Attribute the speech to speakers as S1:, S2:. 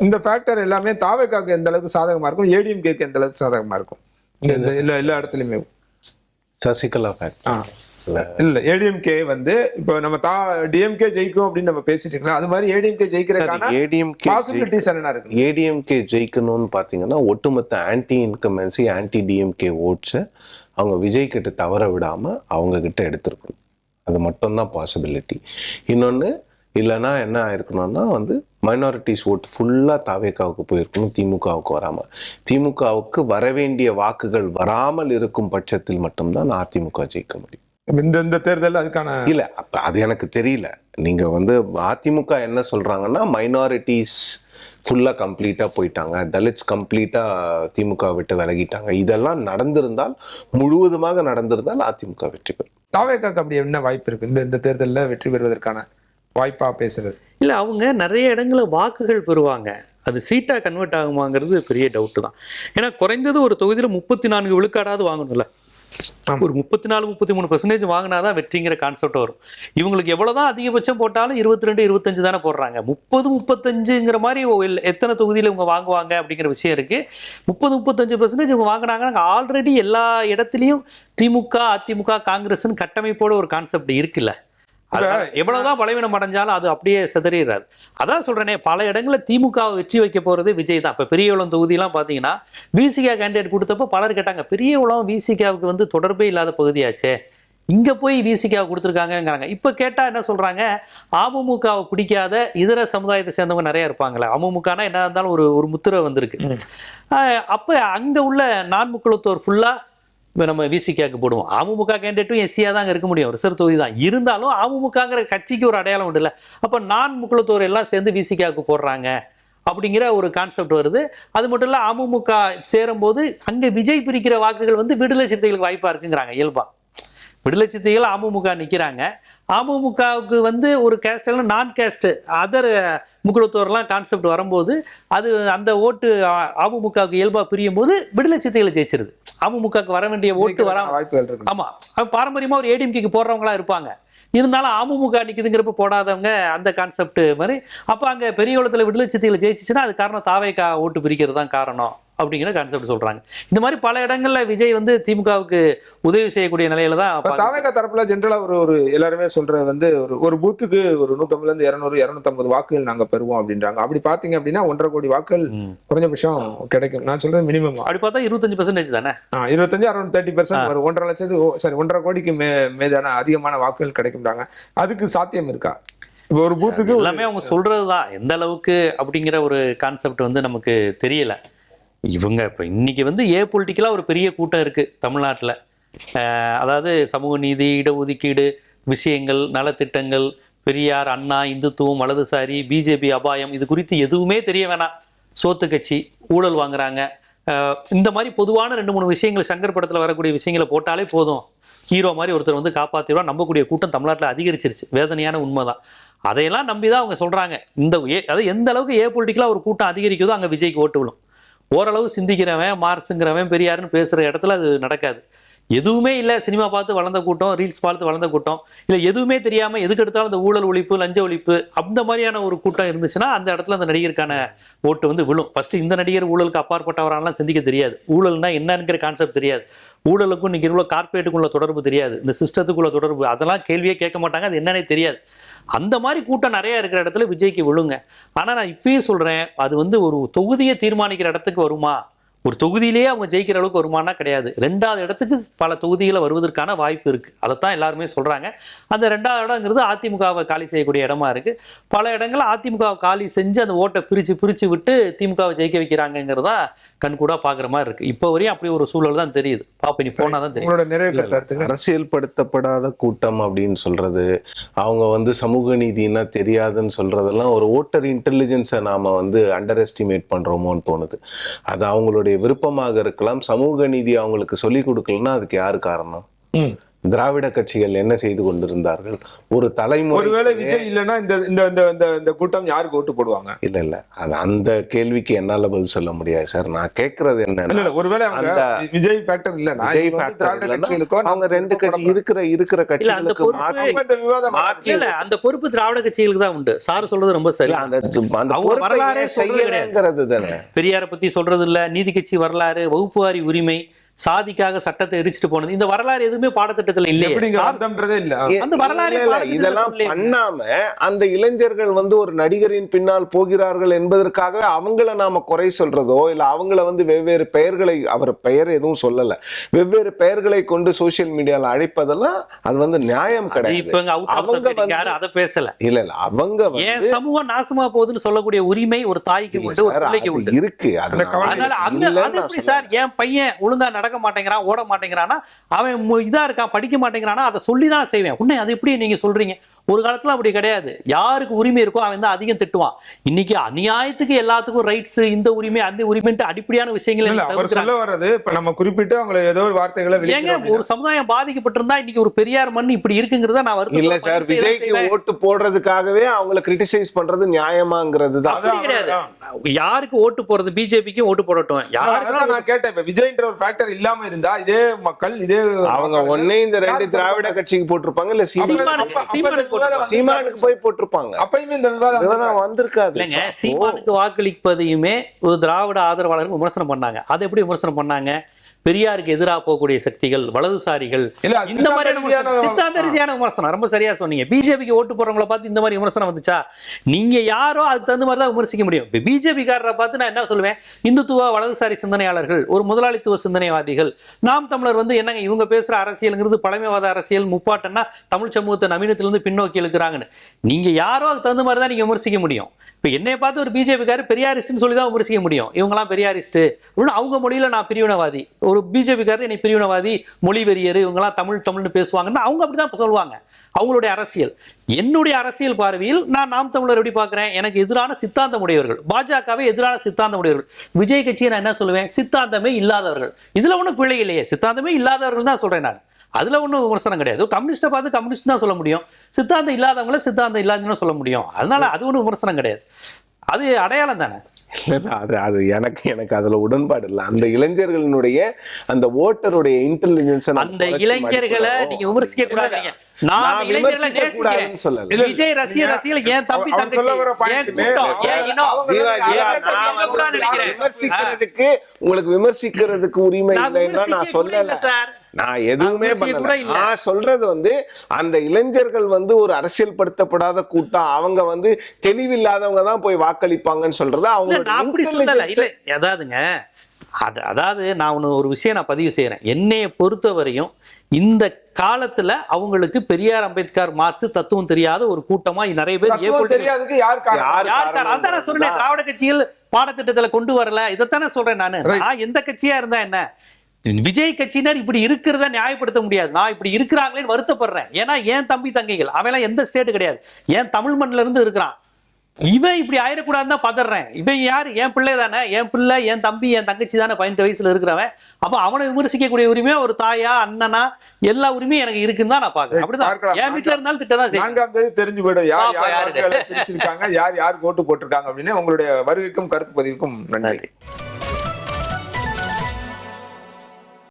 S1: இந்த ஃபேக்டர் எல்லாமே தாவேக்காக்கு எந்த அளவுக்கு சாதகமா இருக்கும், ஏடிஎம்கேக்கு எந்த அளவுக்கு சாதகமா இருக்கும் இந்த எல்லா இடத்துலயுமே?
S2: சசிகலா ஃபேக்டர்
S1: இல்ல ஏடிஎம்கே வந்து இப்போ நம்ம டிஎம்கே ஜெயிக்கும் அப்படின்னு நம்ம பேசிட்டு இருக்கோம், அது மாதிரி ஏடிஎம்கே ஜெயிக்கிறதுக்கான பாசிபிலிட்டிஸ் என்ன இருக்கு?
S2: ஏடிஎம்கே ஜெயிக்கணும்னு பாத்தீங்கன்னா ஒட்டுமொத்த ஆன்டி இன்கமென்சி ஆன்டி டிஎம்கே ஓட்ஸை அவங்க விஜய் கிட்ட தவற விடாம அவங்க கிட்ட எடுத்திருக்கணும். அது மட்டும்தான் பாசிபிலிட்டி. இன்னொன்று இல்லைன்னா என்ன ஆயிருக்கணும்னா வந்து மைனாரிட்டிஸ் ஓட்டு ஃபுல்லாக தாவேக்காவுக்கு போயிருக்கணும், திமுகவுக்கு வராமல். திமுகவுக்கு வரவேண்டிய வாக்குகள் வராமல் இருக்கும் பட்சத்தில் மட்டும்தான் அதிமுக ஜெயிக்க முடியும்.
S1: இந்த தேர்தல் அதுக்கான
S2: இல்லை, அப்போ அது எனக்கு தெரியல. நீங்கள் வந்து அதிமுக என்ன சொல்கிறாங்கன்னா மைனாரிட்டிஸ் ஃபுல்லாக கம்ப்ளீட்டாக போயிட்டாங்க, தலித்ஸ் கம்ப்ளீட்டாக திமுக விட்டு விலகிட்டாங்க. இதெல்லாம் நடந்திருந்தால், முழுவதுமாக நடந்திருந்தால் அதிமுக வெற்றி பெறும்.
S1: தாவேக்காக்கு அப்படி என்ன வாய்ப்பு இருக்கு இந்த தேர்தலில் வெற்றி பெறுவதற்கான வாய்ப்பா பேசுறது?
S3: இல்லை, அவங்க நிறைய இடங்களில் வாக்குகள் பெறுவாங்க, அது சீட்டாக கன்வெர்ட் ஆகுமாங்கிறது பெரிய டவுட்டு தான். ஏன்னா குறைந்தது ஒரு தொகுதியில் 34 விழுக்காடாவது வாங்கணும்ல. ஒரு 34-33% வாங்கினாதான் வெற்றிங்கிற கான்செப்ட் வரும். இவங்களுக்கு எவ்வளவுதான் அதிகபட்சம் போட்டாலும் 22-25 தானே போடுறாங்க. 30-35ங்கிற மாதிரி எத்தனை தொகுதியில் இவங்க வாங்குவாங்க அப்படிங்கிற விஷயம் இருக்கு. 30-35% இவங்க வாங்கினாங்க. ஆல்ரெடி எல்லா இடத்துலையும் திமுக, அதிமுக, காங்கிரஸ்ன்னு கட்டமைப்போட ஒரு கான்செப்ட் இருக்குல்ல. எவ்வளவுதான் பலவீனம் அடைஞ்சாலும் அது அப்படியே சிதறிடுறாரு. அதான் சொல்றேனே, பல இடங்களில் திமுகவை வெற்றி வைக்க போறது விஜய் தான். இப்ப பெரியகுளம் தொகுதியெல்லாம் பாத்தீங்கன்னா விசிகா கேண்டிடேட் கொடுத்தப்ப பலர் கேட்டாங்க, பெரியகுளம் விசிகாவுக்கு வந்து தொடர்பே இல்லாத பகுதியாச்சே, இங்க போய் விசிகாவை கொடுத்துருக்காங்கிறாங்க. இப்ப கேட்டா என்ன சொல்றாங்க, அமமுகவை பிடிக்காத இதர சமுதாயத்தை சேர்ந்தவங்க நிறைய இருப்பாங்களே, அமமுகனா என்ன இருந்தாலும் ஒரு முத்திரை வந்திருக்கு. அப்ப அங்க உள்ள நான்முக்குளத்தோர் ஃபுல்லா நம்ம விசிகாக்கு போடுவோம். அமமுக கேண்டிடேட்டும் எஸ்சியா தான் இருக்க முடியும், ரிசர்வ் தொகுதி தான் இருந்தாலும் அமமுகங்கிற கட்சிக்கு ஒரு அடையாளம் உண்டு இல்லை. அப்ப நான் முக்குளத்தோர் எல்லாம் சேர்ந்து விசிகாக்கு போடுறாங்க அப்படிங்கிற ஒரு கான்செப்ட் வருது. அது மட்டும் இல்ல, அமமுக சேரும் போது அங்க விஜய் பிரிக்கிற வாக்குகள் வந்து விடுதலை சிறுத்தைகளுக்கு வாய்ப்பா இருக்குங்கிறாங்க. இயல்பா விடுதலை சிறுத்தைகள் அமமுக நிக்கிறாங்க. அமமுகவுக்கு வந்து ஒரு கேஸ்ட் நான் கேஸ்ட் அதர் முக்குளத்தோர்லாம் கான்செப்ட் வரும்போது அது அந்த ஓட்டு அமமுகவுக்கு இயல்பா பிரியும் போது விடுதலை சிறுத்தைகளை ஜெயிச்சிருது. அமமுகவுக்கு வர வேண்டிய ஓட்டு வராம
S1: வாய்ப்புகள் இருக்கு.
S3: ஆமா, பாரம்பரியமா ஒரு ஏடிஎம்கேக்கு போடுறவங்களா இருப்பாங்க, இருந்தாலும் அமமுக நிக்குதுங்கிறப்ப போடாதவங்க அந்த கான்செப்ட் மாதிரி. அப்ப அங்க பெரியகுளத்துல விடுதலை சிறுத்தைகளை ஜெயிச்சுன்னா அது காரணம் தாவேக்கா ஓட்டு பிரிக்கிறது தான் காரணம் அப்படிங்கிற கான்செப்ட் சொல்றாங்க. இந்த மாதிரி பல இடங்கள்ல விஜய் வந்து திமுகவுக்கு உதவி செய்யக்கூடிய நிலையில தான்
S1: தாவேக்கா தரப்புல ஜென்ரலா ஒரு எல்லாருமே சொல்றது வந்து ஒரு பூத்துக்கு ஒரு 150 இருந்து 200-250 வாக்குகள் நாங்க பெறுவோம் அப்படின்றாங்க. அப்படி பாத்தீங்க அப்படின்னா 1.5 கோடி வாக்குகள் குறைஞ்சபட்சம் கிடைக்கும். நான் சொல்றது மினிமம்.
S3: அப்படி பார்த்தா 25% தானே,
S1: 25 அரௌண்ட் 30% வரும். 1.5 லட்சத்துக்கு 1.5 கோடிக்கு மீதான அதிகமான வாக்குகள் கிடைக்கும்ன்றாங்க. அதுக்கு சாத்தியம் இருக்கா? இப்போ ஒரு பூத்துக்கு
S3: எல்லாமே அவங்க சொல்றதுதான், எந்த அளவுக்கு அப்படிங்கிற ஒரு கான்செப்ட் வந்து நமக்கு தெரியல. இவங்க இப்போ இன்னைக்கு வந்து பொலிட்டிக்கலாக ஒரு பெரிய கூட்டம் இருக்குது தமிழ்நாட்டில். அதாவது சமூக நீதி, இடஒதுக்கீடு விஷயங்கள், நலத்திட்டங்கள், பெரியார், அண்ணா, இந்துத்துவம், வலதுசாரி, பிஜேபி அபாயம், இது குறித்து எதுவுமே தெரிய வேணாம். சோத்து கட்சி, ஊழல் வாங்குறாங்க, இந்த மாதிரி பொதுவான 2-3 விஷயங்கள் சங்கர் படத்தில் வரக்கூடிய விஷயங்களை போட்டாலே போதும், ஹீரோ மாதிரி ஒருத்தர் வந்து காப்பாற்றிடுவா. நம்பக்கூடிய கூட்டம் தமிழ்நாட்டில் அதிகரிச்சிருச்சு. வேதனையான உண்மை தான். அதையெல்லாம் நம்பி தான் அவங்க சொல்கிறாங்க. அதாவது எந்த அளவுக்கு பொலிட்டிக்கலாக ஒரு கூட்டம் அதிகரிக்குதோ அங்கே விஜய்க்கு ஓட்டு விழும். ஓரளவு சிந்திக்கிறவன், மார்க்ஸுங்கிறவன், பெரியாருன்னு பேசுகிற இடத்துல அது நடக்காது. எதுவுமே இல்லை, சினிமா பார்த்து வளர்ந்த கூட்டம், ரீல்ஸ் பார்த்து வளர்ந்த கூட்டம், இல்லை எதுவுமே தெரியாமல் எதுக்கு எடுத்தாலும் அந்த ஊழல் ஒழிப்பு, லஞ்ச ஒழிப்பு அந்த மாதிரியான ஒரு கூட்டம் இருந்துச்சுன்னா அந்த இடத்துல அந்த நடிகருக்கான ஓட்டு வந்து விழும். ஃபர்ஸ்ட் இந்த நடிகர் ஊழலுக்கு அப்பாற்பட்டவரானலாம் சிந்திக்க தெரியாது, ஊழல்னா என்னங்கிற கான்செப்ட் தெரியாது, ஊழலுக்கும் இன்னைக்கு உள்ள கார்பரேட்டுக்குள்ள தொடர்பு தெரியாது, இந்த சிஸ்டத்துக்குள்ள தொடர்பு அதெல்லாம் கேள்வியே கேட்க மாட்டாங்க, அது என்னன்னே தெரியாது. அந்த மாதிரி கூட்டம் நிறைய இருக்கிற இடத்துல விஜய்க்கு விழுங்க. ஆனால் நான் இப்பயும் சொல்கிறேன், அது வந்து ஒரு தொகுதியை தீர்மானிக்கிற இடத்துக்கு வருமா, ஒரு தொகுதியிலேயே அவங்க ஜெயிக்கிற அளவுக்கு வருமானா கிடையாது. 2வது இடத்துக்கு பல தொகுதிகளை வருவதற்கான வாய்ப்பு இருக்கு. அதைத்தான் எல்லாருமே சொல்றாங்க. அந்த 2வது இடங்கிறது அதிமுகவை காலி செய்யக்கூடிய இடமா இருக்கு. பல இடங்கள் அதிமுகவை காலி செஞ்சு அந்த ஓட்டை பிரிச்சு விட்டு திமுகவை ஜெயிக்க வைக்கிறாங்கிறதா கண்கூடா பாக்குற மாதிரி இருக்கு. இப்போ வரையும் அப்படி ஒரு சூழல் தான் தெரியுது. பாப்ப நீ போனாதான் தெரியும்.
S2: அரசியல்படுத்தப்படாத கூட்டம் அப்படின்னு சொல்றது, அவங்க வந்து சமூக நீதினா தெரியாதுன்னு சொல்றதெல்லாம் ஒரு ஓட்டர் இன்டெலிஜென்ஸை நாம வந்து அண்டர் எஸ்டிமேட் பண்றோமோன்னு தோணுது. அது அவங்களுடைய விருப்பமாக இருக்கலாம். சமூக நீதி அவங்களுக்கு சொல்லிக் கொடுக்கலன்னா அதுக்கு யாரு காரணம்? திராவிட கட்சிகள் என்ன செய்து கொண்டிருந்தார்கள்? ஒரு தலைமுறை
S1: ஒருவேளை விஜய் இல்லைன்னா இந்த இந்த இந்த இந்த கூட்டம் யாருக்கு ஓட்டு போடுவாங்க?
S2: இல்ல அது அந்த கேள்விக்கு என்னால பதில் சொல்ல முடியாது சார். நான் கேட்கறது என்ன,
S1: ஒருவேளை அவங்க விஜய் ஃபேக்டர் இல்லைன்னா திராவிட கட்சிகளுக்கோ
S2: அவங்க ரெண்டு கட்சி இருக்கிற கட்சிகளுக்கு
S3: அந்த பொறுப்பு திராவிட கட்சிகளுக்கு தான் உண்டு. சார் சொல்றது ரொம்ப சரி.
S2: அந்த வரலாறே செய்யறது தானே.
S3: பெரியாரை பத்தி சொல்றது இல்ல, நீதி கட்சி வரலாறு, வகுப்புவாரி உரிமை, சாதிக்காக சட்டத்தை எரிச்சிட்டு போனது, இந்த வரலாறு எதுவுமே பாடத்திட்டத்துல இல்லையே.
S2: அந்த வரலாறு இதெல்லாம் பண்ணாம அந்த இளைஞர்கள் வந்து ஒரு நடிகரின் பின்னால் போகிறார்கள் என்பதற்காக அவங்கள நாம குறை சொல்றதோ இல்ல அவங்கள வந்து வெவ்வேறு பெயர்களை, அவர் பெயர் எதுவும் சொல்லல, வெவ்வேறு பெயர்களை கொண்டு சோசியல் மீடியால அழைப்பதெல்லாம் அது வந்து நியாயம் கிடையாது.
S3: அதை பேசல.
S2: இல்ல அவங்க
S3: ஏன் சமூகம் நாசமா போகுதுன்னு சொல்லக்கூடிய உரிமை ஒரு தாய்க்கு உண்டு, ஒரு பிள்ளைக்கு உண்டு
S2: இருக்கு.
S3: அதனால அது எப்படி சார் என் பையன் ஒழுங்கா நடக்க மாட்டேங்கிறான், ஓட மாட்டேங்கிறானா, அவன் இதா இருக்கான், படிக்க மாட்டேங்கிறானா, அதை சொல்லிதான் செய்வேன். உன்னை அது எப்படி நீங்க சொல்றீங்க? ஒரு காலத்துல அப்படி கிடையாது. யாருக்கு உரிமை இருக்கோ அவன் தான் அதிகம் திட்டுவான். இன்னைக்கு அநியாயத்துக்கு எல்லாத்துக்கும் ரைட்ஸ், இந்த உரிமை அந்த உரிமைன்ட்டு அடிப்படையான விஷயங்கள்
S1: சொல்ல வர்றது. இப்ப நம்ம குறிப்பிட்டு அவங்களை ஏதோ ஒரு வார்த்தைகளை
S3: ஒரு சமுதாயம் பாதிக்கப்பட்டிருந்தா இன்னைக்கு ஒரு பெரியார் மண் இப்படி இருக்குங்கிறத நான் வருத்தம்
S2: இல்ல சார். விஜய்க்கு ஓட்டு போடுறதுக்காகவே அவங்களை கிரிட்டிசைஸ் பண்றது நியாயமாங்கிறது தான்.
S3: கிடையாது. யாருக்கு ஓட்டு போறது? பிஜேபிக்கு ஓட்டு போடட்டும்.
S1: யாருக்கு நான் கேட்டேன். விஜய்ன்ற ஒரு ஃபேக்டர் இல்லாம இருந்தா இதே மக்கள் இதே
S2: அவங்க ஒன்னே இந்த ரெண்டு திராவிட கட்சிக்கு போட்டிருப்பாங்க, இல்ல சீமானுக்கு போய் போட்டிருப்பாங்க.
S1: அப்பயுமே இந்த விவாதம்
S2: வந்திருக்காது.
S3: சீமானுக்கு வாக்களிப்பதையுமே ஒரு திராவிட ஆதரவாளர்கள் விமர்சனம் பண்ணாங்க. அதை எப்படி விமர்சனம் பண்ணாங்க? பெரியாருக்கு எதிராக போகக்கூடிய சக்திகள், வலதுசாரிகள், இந்த மாதிரியான சித்தாந்த ரீதியான விமர்சனம். ரொம்ப சரியா சொன்னீங்க. பிஜேபிக்கு ஓட்டு போறவங்களை பார்த்து இந்த மாதிரி விமர்சனம் வந்துச்சா? நீங்க யாரோ அதுக்கு தகுந்த மாதிரி தான் விமர்சிக்க முடியும். இப்போ பிஜேபி காரரை பார்த்து நான் என்ன சொல்லுவேன்? இந்துத்துவ வலதுசாரி சிந்தனையாளர்கள், ஒரு முதலாளித்துவ சிந்தனைவாதிகள். நாம் தமிழர் வந்து என்னங்க இவங்க பேசுற அரசியல்ங்கிறது பழமைவாத அரசியல், முப்பாட்டன்னா தமிழ் சமூகத்தை நவீனத்திலிருந்து பின்னோக்கி இழுக்கிறாங்கன்னு நீங்க யாரோ அதுக்கு தகுந்த மாதிரி தான் நீங்க விமர்சிக்க முடியும். இப்போ என்னை பார்த்து ஒரு பிஜேபிக்காரு பெரியாரிஸ்ட்னு சொல்லி தான் விமர்சிக்க முடியும். இவங்கெல்லாம் பெரியாரிஸ்ட் அப்படின்னு அவங்க மொழியில நான் பிரிவினவாதி, ஒரு பிஜேபிக்காரர் என்னை பிரிவினவாதி, மொழி வெறியர், இவங்கெல்லாம் தமிழ்னு பேசுவாங்கன்னா அவங்க அப்படிதான் சொல்லுவாங்க. அவங்களுடைய அரசியல். என்னுடைய அரசியல் பார்வையில் நான் நாம் தமிழர் எப்படி பார்க்கிறேன்? எனக்கு எதிரான சித்தாந்தம் உடையவர்கள், பாஜகவே எதிரான சித்தாந்தம் உடையவர்கள். விஜய் கட்சியை நான் என்ன சொல்லுவேன்? சித்தாந்தமே இல்லாதவர்கள். இதுல ஒன்றும் பிள்ளை இல்லையே, சித்தாந்தமே இல்லாதவர்கள் தான் சொல்றேன் நான். அதுல ஒன்றும் விமர்சனம் கிடையாது. கம்யூனிஸ்டை பார்த்து கம்யூனிஸ்ட் தான் சொல்ல முடியும், சித்தாந்தம் இல்லாதவங்கள சித்தாந்தம் இல்லாதவங்களும் சொல்ல முடியும். அதனால அது ஒன்றும் விமர்சனம் கிடையாது, அது அடையாளம் தானே.
S2: அது எனக்கு அதுல உடன்பாடு இல்லை. அந்த இளைஞர்களுடைய அந்த ஓட்டருடைய இன்டெலிஜென்ஸ்,
S3: அந்த இளைஞர்களை நீங்க விமர்சிக்க கூடாது. நான் இளைஞர்களை நேசிக்கிறேன் சொல்லல. விஜய் ரசிகர்கள் ஏன் தம்பி தங்கச்சி ஏன் கூட்டம் ஏன் இனம்
S2: விமர்சிக்கிறதுக்கு உங்களுக்கு விமர்சிக்கிறதுக்கு உரிமை இல்லைன்னா நான் சொல்லல சார். நான் எதுவுமே பண்ணல. நான் சொல்றது வந்து அந்த இளைஞர்கள் வந்து ஒரு அரசியல் படுத்தப்படாத கூட்டம், அவங்க வந்து தெளிவில்லாதவங்க தான் போய் வாக்களிப்பாங்கன்னு சொல்றது அவங்க.
S3: அதாவது நான் ஒரு விஷயம் நான் பதிவு செய்யறேன். என்னைய பொறுத்தவரையும் இந்த காலத்துல அவங்களுக்கு பெரியார், அம்பேத்கர், மார்க்ஸ் தத்துவம் தெரியாத ஒரு கூட்டமா நிறைய பேர் திராவிட கட்சிகள் பாடத்திட்டத்துல கொண்டு வரல. இதைத்தானே சொல்றேன் நானு. நான் எந்த கட்சியா இருந்தா என்ன, விஜய் கட்சியினர் இப்படி இருக்கிறத நியாயப்படுத்த முடியாது. நான் இப்படி இருக்கிறாங்களேன்னு வருத்தப்படுறேன். ஏன்னா என் தம்பி தங்கைகள் அவெல்லாம் எந்த ஸ்டேட் கிடையாது, ஏன் தமிழ் மண்ணில இருந்து இருக்கிறான். இவன் இப்படி ஆயிடக்கூடாதுன்னு தான் பதறேன். இவன் யாரு? என் பிள்ளை தானே, என் பிள்ளை, என் தம்பி, என் தங்கச்சி தானே 18 வயசுல இருக்கிறவன். அப்ப அவனை விமர்சிக்கக்கூடிய உரிமையா ஒரு தாயா, அண்ணனா, எல்லா உரிமையும் எனக்கு இருக்குன்னு தான் நான் பாக்குறேன். அப்படிதான் என் வீட்டுல இருந்தாலும் திட்டதான் செய்யும்.
S1: தெரிஞ்சு போயிடும் யார் யார் யாருக்கு ஓட்டு போட்டிருக்காங்க அப்படின்னு. உங்களுடைய வருகைக்கும் கருத்து பதிவுக்கும் நன்றி.